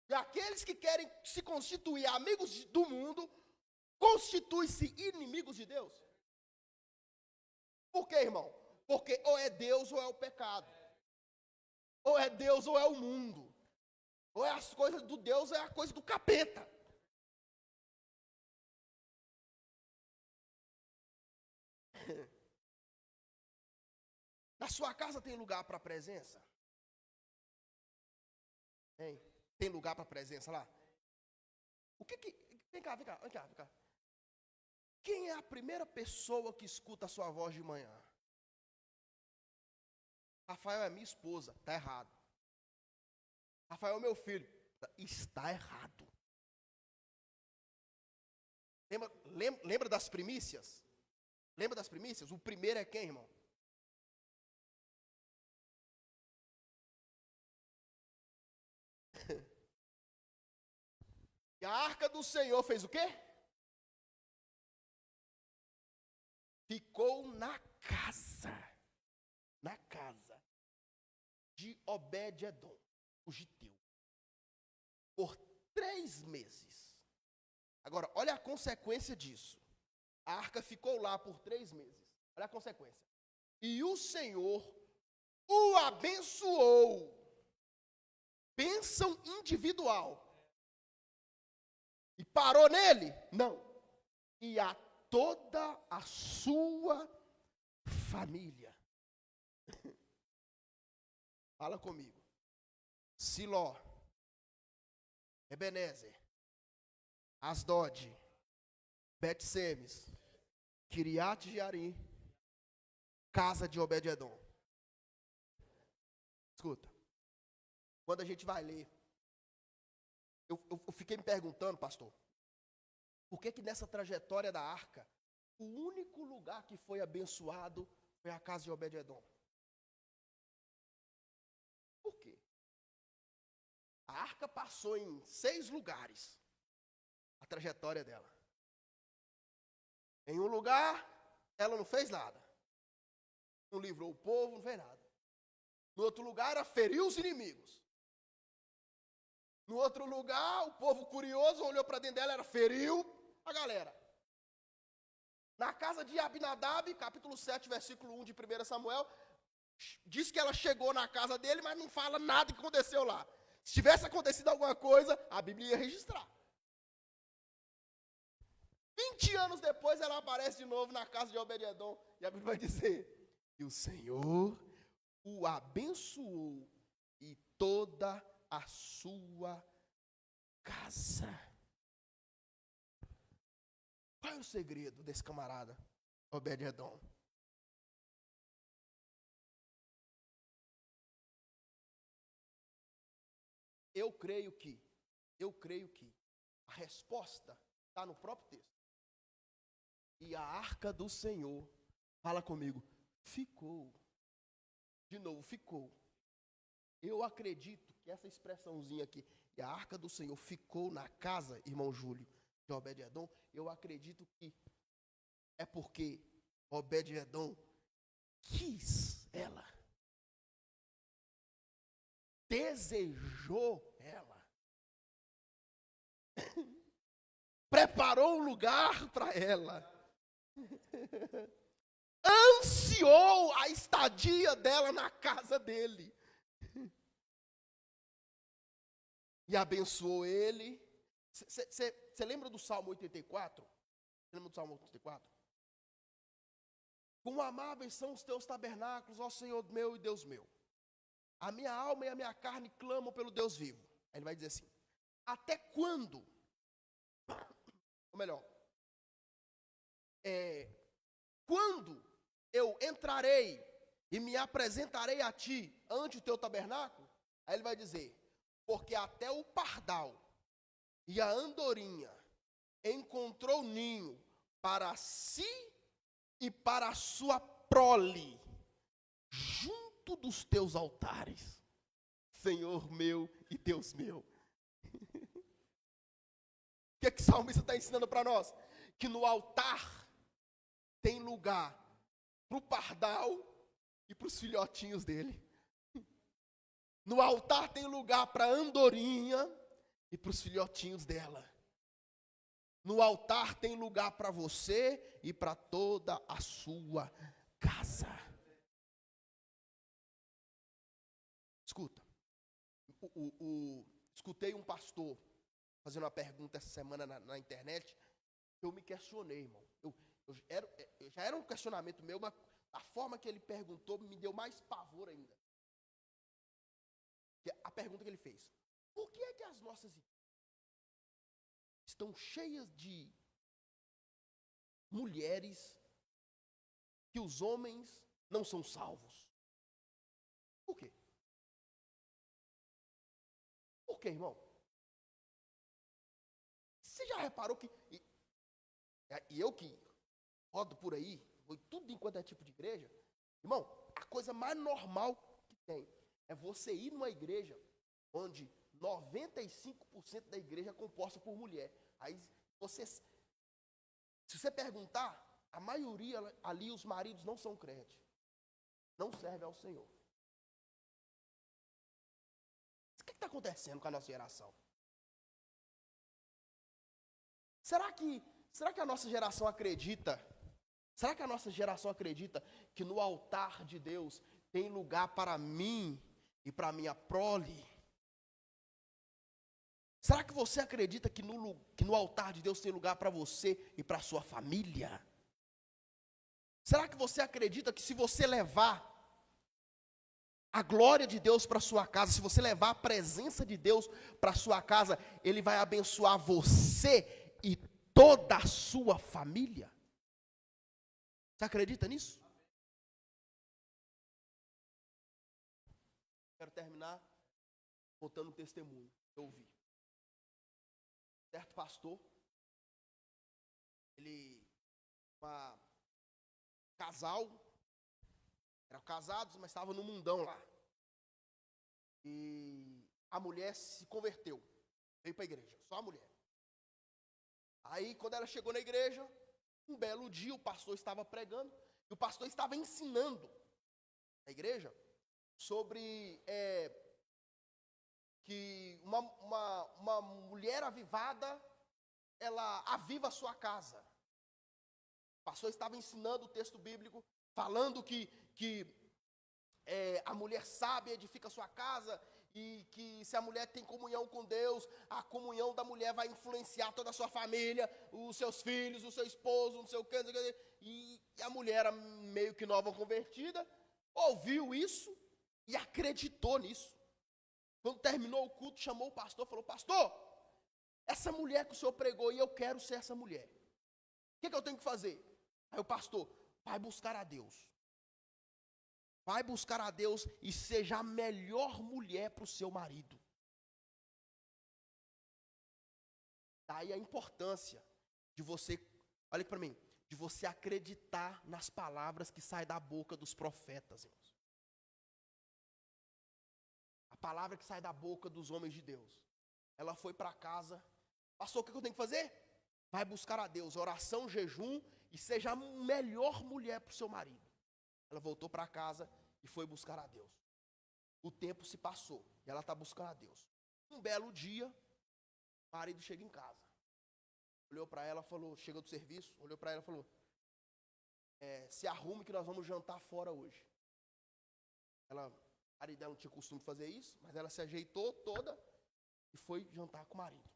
E aqueles que querem se constituir amigos do mundo, constituem-se inimigos de Deus. Por quê, irmão? Porque ou é Deus ou é o pecado. Ou é Deus ou é o mundo. Ou é as coisas do Deus ou é a coisa do capeta. Na sua casa tem lugar para a presença? Hein? Tem lugar para a presença lá? O que que... Vem cá. Quem é a primeira pessoa que escuta a sua voz de manhã? Rafael é minha esposa, está errado. Rafael é meu filho, está errado. Lembra das primícias? Lembra das primícias? O primeiro é quem, irmão? E a arca do Senhor fez o quê? Ficou na casa de Obed-edom, o giteu, por 3 meses. Agora, olha a consequência disso. A arca ficou lá por 3 meses. Olha a consequência. E o Senhor o abençoou. Bênção individual. E parou nele? Não. E a toda a sua família. Fala comigo. Siló, Ebenezer, Asdod, Bet-Semes, Kiriat Jearim, casa de Obed-edom. Escuta. Quando a gente vai ler, eu fiquei me perguntando, pastor, por que nessa trajetória da arca, o único lugar que foi abençoado foi a casa de Obed-edom? Por quê? A arca passou em 6 lugares, a trajetória dela. Em um lugar, ela não fez nada. Não livrou o povo, não fez nada. No outro lugar, ela feriu os inimigos. No outro lugar, o povo curioso olhou para dentro dela, ela feriu a galera. Na casa de Abinadab, capítulo 7, versículo 1 de 1 Samuel, diz que ela chegou na casa dele, mas não fala nada que aconteceu lá. Se tivesse acontecido alguma coisa, a Bíblia ia registrar. 20 anos depois, ela aparece de novo na casa de Obed-edom, e a Bíblia vai dizer: e o Senhor o abençoou e toda a sua casa. Qual é o segredo desse camarada, Obed-edom? Eu creio que a resposta está no próprio texto. E a arca do Senhor, fala comigo, ficou. De novo, ficou. Eu acredito que essa expressãozinha aqui, e a arca do Senhor ficou na casa, irmão Júlio, de Obed-edom, eu acredito que é porque Obed-edom quis ela. Desejou ela. Preparou um lugar para ela. Ansiou a estadia dela na casa dele. E abençoou ele. Você lembra do Salmo 84? Você lembra do Salmo 84? Quão amáveis são os teus tabernáculos, ó Senhor meu e Deus meu. A minha alma e a minha carne clamam pelo Deus vivo. Aí ele vai dizer assim: até quando? Ou melhor, quando eu entrarei e me apresentarei a ti ante o teu tabernáculo? Aí ele vai dizer: porque até o pardal e a andorinha encontrou ninho para si e para a sua prole, junto dos teus altares, Senhor meu e Deus meu. O que é que o salmista está ensinando para nós? Que no altar tem lugar para o pardal e para os filhotinhos dele. No altar tem lugar para a andorinha e para os filhotinhos dela. No altar tem lugar para você e para toda a sua casa. Escuta, escutei um pastor fazendo uma pergunta essa semana na internet. Eu me questionei, irmão. Já era um questionamento meu, mas a forma que ele perguntou me deu mais pavor ainda. A pergunta que ele fez: por que é que as nossas igrejas estão cheias de mulheres que os homens não são salvos? Por quê? Por quê, irmão? Você já reparou que... E eu que rodo por aí, vou tudo enquanto é tipo de igreja, irmão, a coisa mais normal que tem é você ir numa igreja onde 95% da igreja é composta por mulher. Aí se você perguntar, a maioria ali, os maridos não são crentes, não servem ao Senhor. O que está acontecendo com a nossa geração? Será que a nossa geração acredita? Será que a nossa geração acredita que no altar de Deus tem lugar para mim e para minha prole? Será que você acredita que no altar de Deus tem lugar para você e para a sua família? Será que você acredita que se você levar a glória de Deus para a sua casa, se você levar a presença de Deus para a sua casa, Ele vai abençoar você e toda a sua família? Você acredita nisso? Quero terminar contando um testemunho que eu ouvi. Certo pastor, casal, eram casados, mas estavam no mundão lá. E a mulher se converteu, veio para a igreja, só a mulher. Aí, quando ela chegou na igreja, um belo dia o pastor estava pregando, e o pastor estava ensinando na igreja sobre que uma mulher avivada, ela aviva a sua casa. O pastor estava ensinando o texto bíblico, falando que a mulher sábia edifica a sua casa, e que se a mulher tem comunhão com Deus, a comunhão da mulher vai influenciar toda a sua família, os seus filhos, o seu esposo, não sei o que, e a mulher era meio que nova convertida, ouviu isso e acreditou nisso. Quando terminou o culto, chamou o pastor e falou: pastor, essa mulher que o senhor pregou, e eu quero ser essa mulher, o que eu tenho que fazer? Aí o pastor: vai buscar a Deus. Vai buscar a Deus e seja a melhor mulher para o seu marido. Daí a importância de você, olha para mim, de você acreditar nas palavras que saem da boca dos profetas, irmãos. A palavra que sai da boca dos homens de Deus. Ela foi para casa: pastor, o que eu tenho que fazer? Vai buscar a Deus, oração, jejum, e seja a melhor mulher para o seu marido. Ela voltou para casa e foi buscar a Deus. O tempo se passou e ela está buscando a Deus. Um belo dia, o marido chega em casa. Olhou para ela, falou, chega do serviço, olhou para ela e falou: se arrume que nós vamos jantar fora hoje. O marido dela não tinha costume de fazer isso, mas ela se ajeitou toda e foi jantar com o marido.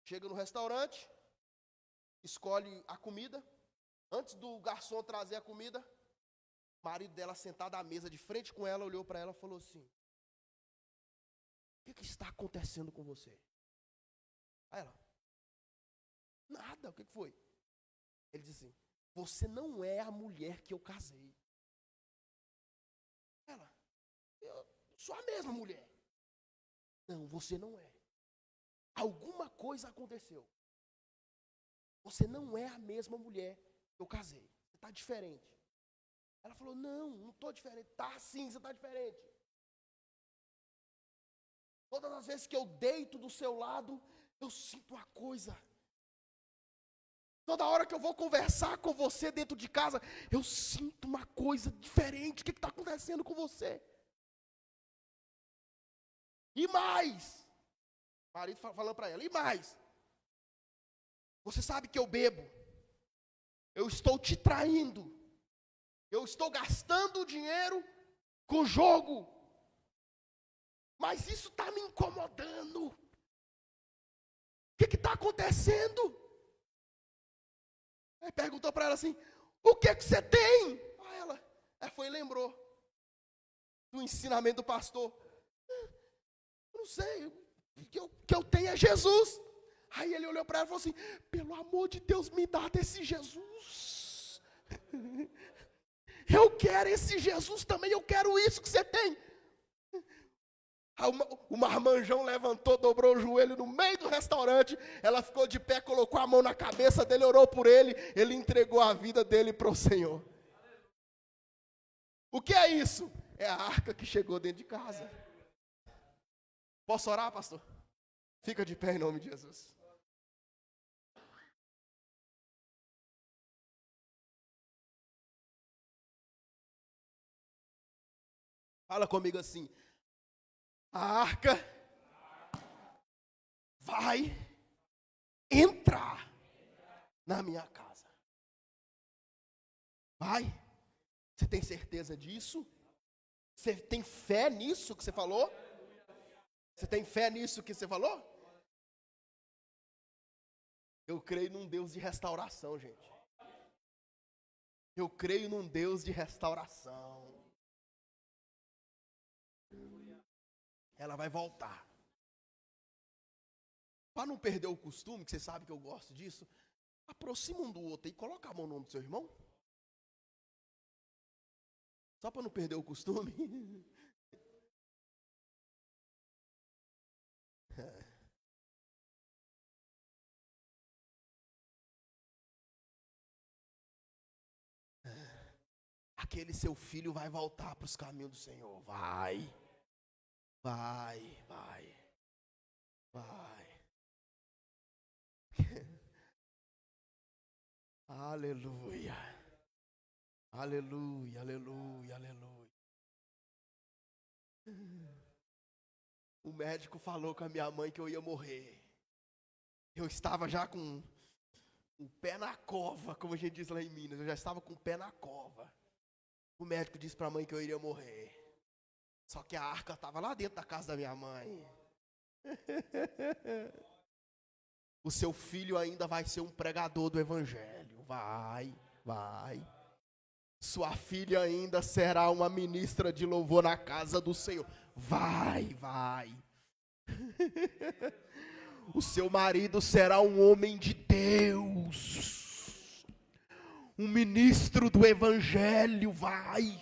Chega no restaurante, escolhe a comida. Antes do garçom trazer a comida, o marido dela, sentado à mesa de frente com ela, olhou para ela e falou assim: o que está acontecendo com você? Aí ela: nada, o que foi? Ele disse assim: você não é a mulher que eu casei. Ela: eu sou a mesma mulher. Não, você não é. Alguma coisa aconteceu. você não é a mesma mulher que eu casei. Você está diferente. Ela falou, não estou diferente. Tá sim, você está diferente. Todas as vezes que eu deito do seu lado, eu sinto uma coisa. Toda hora que eu vou conversar com você dentro de casa, eu sinto uma coisa diferente. O que está acontecendo com você? E mais, o marido falando para ela, e mais, você sabe que eu bebo, eu estou te traindo, eu estou gastando dinheiro com jogo, mas isso está me incomodando. O que está acontecendo? Aí perguntou para ela assim, o que você tem? Aí ela foi e lembrou do ensinamento do pastor. Não sei, o que eu tenho é Jesus. Aí ele olhou para ela e falou assim, pelo amor de Deus, me dá desse Jesus. Eu quero esse Jesus também, eu quero isso que você tem. Aí o marmanjão levantou, dobrou o joelho no meio do restaurante, ela ficou de pé, colocou a mão na cabeça dele, orou por ele, ele entregou a vida dele para o Senhor. O que é isso? É a arca que chegou dentro de casa. Posso orar, pastor? Fica de pé em nome de Jesus. Fala comigo assim. A arca vai entrar na minha casa. Vai? Você tem certeza disso? Você tem fé nisso que você falou? Você tem fé nisso que você falou? Eu creio num Deus de restauração, gente. Eu creio num Deus de restauração. Ela vai voltar. Para não perder o costume, que você sabe que eu gosto disso, aproxima um do outro e coloca a mão no ombro do seu irmão. Só para não perder o costume. Aquele seu filho vai voltar para os caminhos do Senhor. Vai. Aleluia. Aleluia, aleluia, aleluia. O médico falou com a minha mãe que eu ia morrer. Eu estava já com o pé na cova, como a gente diz lá em Minas. Eu já estava com o pé na cova. O médico disse para a mãe que eu iria morrer. Só que a arca estava lá dentro da casa da minha mãe. O seu filho ainda vai ser um pregador do evangelho. Vai. Sua filha ainda será uma ministra de louvor na casa do Senhor. Vai. O seu marido será um homem de Deus. Um ministro do evangelho. Vai.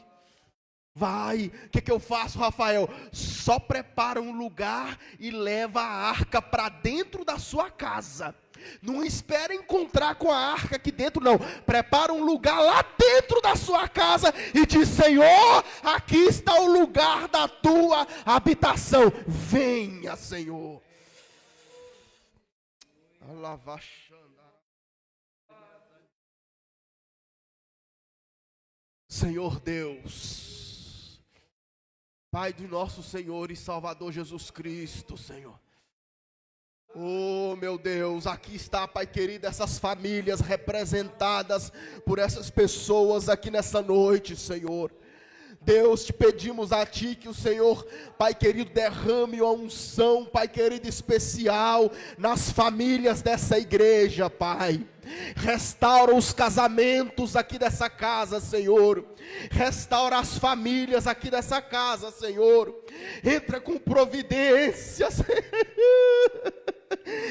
O que eu faço, Rafael? Só prepara um lugar e leva a arca para dentro da sua casa. Não espera encontrar com a arca aqui dentro, não. Prepara um lugar lá dentro da sua casa e diz, Senhor, aqui está o lugar da tua habitação. Venha, Senhor. Senhor Deus, Pai do nosso Senhor e Salvador Jesus Cristo, Senhor. Oh, meu Deus, aqui está, Pai querido, essas famílias representadas por essas pessoas aqui nessa noite, Senhor. Deus, te pedimos a Ti que o Senhor, Pai querido, derrame uma unção, Pai querido, especial nas famílias dessa igreja, Pai. Restaura os casamentos aqui dessa casa, Senhor. Restaura as famílias aqui dessa casa, Senhor. Entra com providência,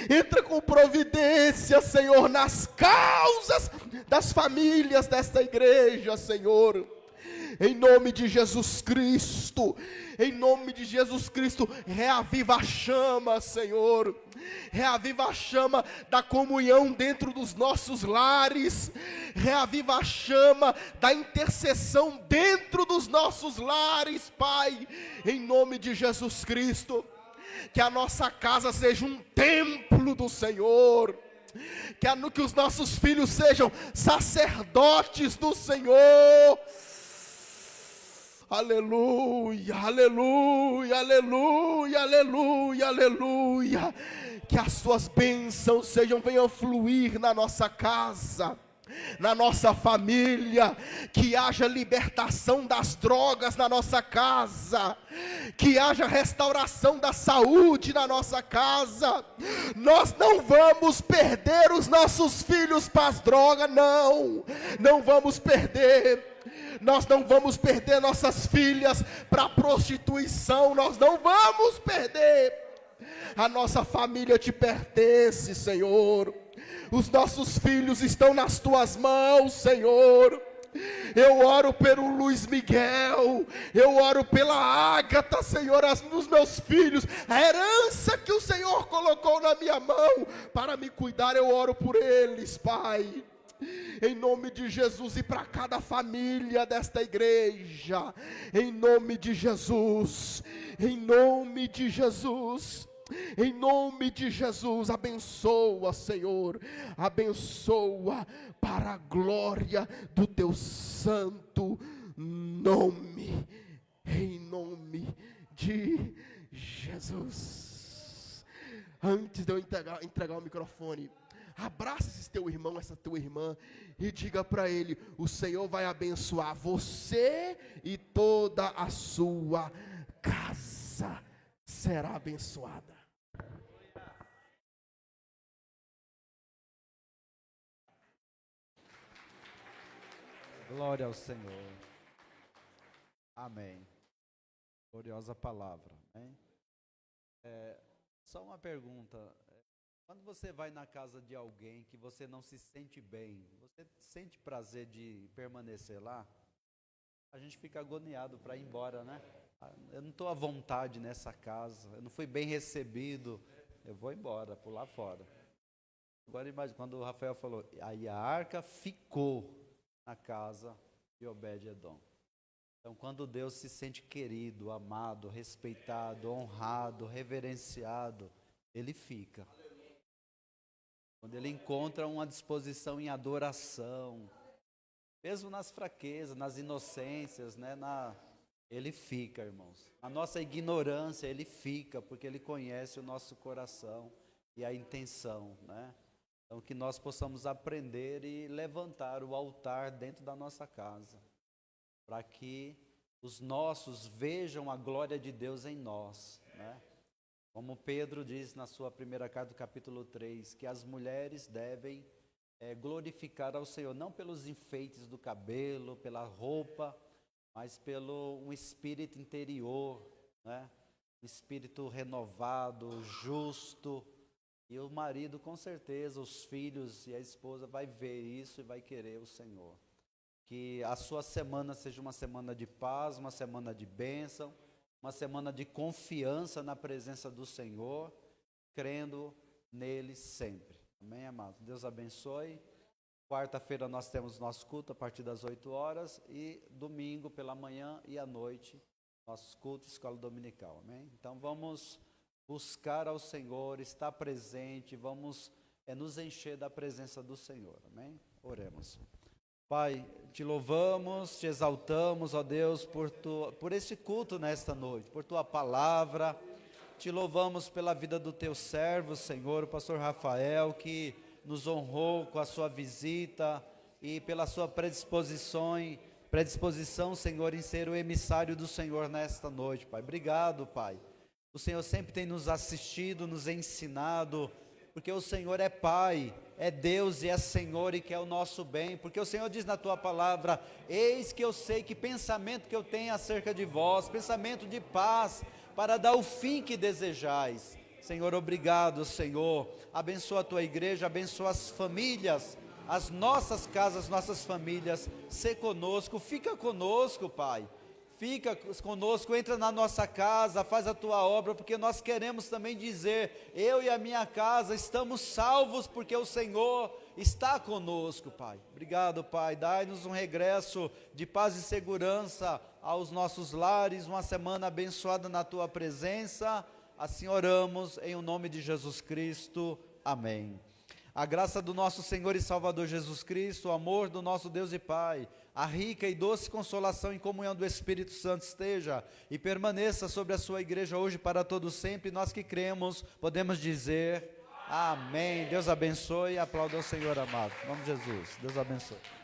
entra com providência, Senhor, nas causas das famílias desta igreja, Senhor. Em nome de Jesus Cristo, em nome de Jesus Cristo, reaviva a chama, Senhor, reaviva a chama da comunhão dentro dos nossos lares, reaviva a chama da intercessão dentro dos nossos lares, Pai, em nome de Jesus Cristo. Que a nossa casa seja um templo do Senhor, que os nossos filhos sejam sacerdotes do Senhor. Aleluia, aleluia, aleluia, aleluia, aleluia. Que as suas bênçãos venham fluir na nossa casa, na nossa família, que haja libertação das drogas na nossa casa, que haja restauração da saúde na nossa casa. Nós não vamos perder os nossos filhos para as drogas, não vamos perder. Nós não vamos perder nossas filhas para a prostituição, nós não vamos perder. A nossa família te pertence, Senhor. Os nossos filhos estão nas tuas mãos, Senhor. Eu oro pelo Luiz Miguel, eu oro pela Ágata, Senhor, os meus filhos, a herança que o Senhor colocou na minha mão para me cuidar, eu oro por eles, Pai. Em nome de Jesus, e para cada família desta igreja, em nome de Jesus, em nome de Jesus. Em nome de Jesus, abençoa, Senhor, abençoa para a glória do teu santo nome, em nome de Jesus. Antes de eu entregar o microfone, abraça esse teu irmão, essa tua irmã, e diga para ele: o Senhor vai abençoar você e toda a sua casa será abençoada. Glória ao Senhor. Amém. Gloriosa palavra. Amém. Só uma pergunta. Quando você vai na casa de alguém que você não se sente bem, você sente prazer de permanecer lá? A gente fica agoniado para ir embora, né? Eu não estou à vontade nessa casa, eu não fui bem recebido, eu vou embora, pular fora. Agora imagine, quando o Rafael falou, aí a arca ficou na casa de Obed-Edom. Então, quando Deus se sente querido, amado, respeitado, honrado, reverenciado, Ele fica. Quando Ele encontra uma disposição em adoração, mesmo nas fraquezas, nas inocências, né, Ele fica, irmãos. A nossa ignorância, Ele fica, porque Ele conhece o nosso coração e a intenção, né? Então, que nós possamos aprender e levantar o altar dentro da nossa casa, para que os nossos vejam a glória de Deus em nós, né? Como Pedro diz na sua primeira carta, do capítulo 3, que as mulheres devem glorificar ao Senhor, não pelos enfeites do cabelo, pela roupa, mas pelo um espírito interior, né? Um espírito renovado, justo. E o marido, com certeza, os filhos e a esposa vai ver isso e vai querer o Senhor. Que a sua semana seja uma semana de paz, uma semana de bênção, uma semana de confiança na presença do Senhor, crendo nele sempre. Amém, amados? Deus abençoe. Quarta-feira nós temos nosso culto a partir das 8 horas e domingo pela manhã e à noite, nosso culto escola dominical. Amém? Então vamos buscar ao Senhor, estar presente, vamos nos encher da presença do Senhor. Amém? Oremos. Pai, te louvamos, te exaltamos, ó Deus, por esse culto nesta noite, por tua palavra. Te louvamos pela vida do teu servo, Senhor, o pastor Rafael, que nos honrou com a sua visita e pela sua predisposição, Senhor, em ser o emissário do Senhor nesta noite, Pai. Obrigado, Pai. O Senhor sempre tem nos assistido, nos ensinado, porque o Senhor é Pai, é Deus e é Senhor e quer o nosso bem, porque o Senhor diz na tua palavra: eis que eu sei que pensamento que eu tenho acerca de vós, pensamento de paz, para dar o fim que desejais. Senhor, obrigado, Senhor, abençoa a tua igreja, abençoa as famílias as nossas casas, nossas famílias, ser conosco, fica conosco, Pai. Fica conosco, entra na nossa casa, faz a tua obra, porque nós queremos também dizer, eu e a minha casa estamos salvos, porque o Senhor está conosco, Pai. Obrigado, Pai, dai-nos um regresso de paz e segurança aos nossos lares, uma semana abençoada na tua presença, assim oramos, em o nome de Jesus Cristo, amém. A graça do nosso Senhor e Salvador Jesus Cristo, o amor do nosso Deus e Pai, a rica e doce consolação e comunhão do Espírito Santo esteja e permaneça sobre a sua igreja hoje para todo sempre. Nós que cremos, podemos dizer amém. Deus abençoe. Aplauda ao Senhor amado. Em nome de Jesus. Deus abençoe.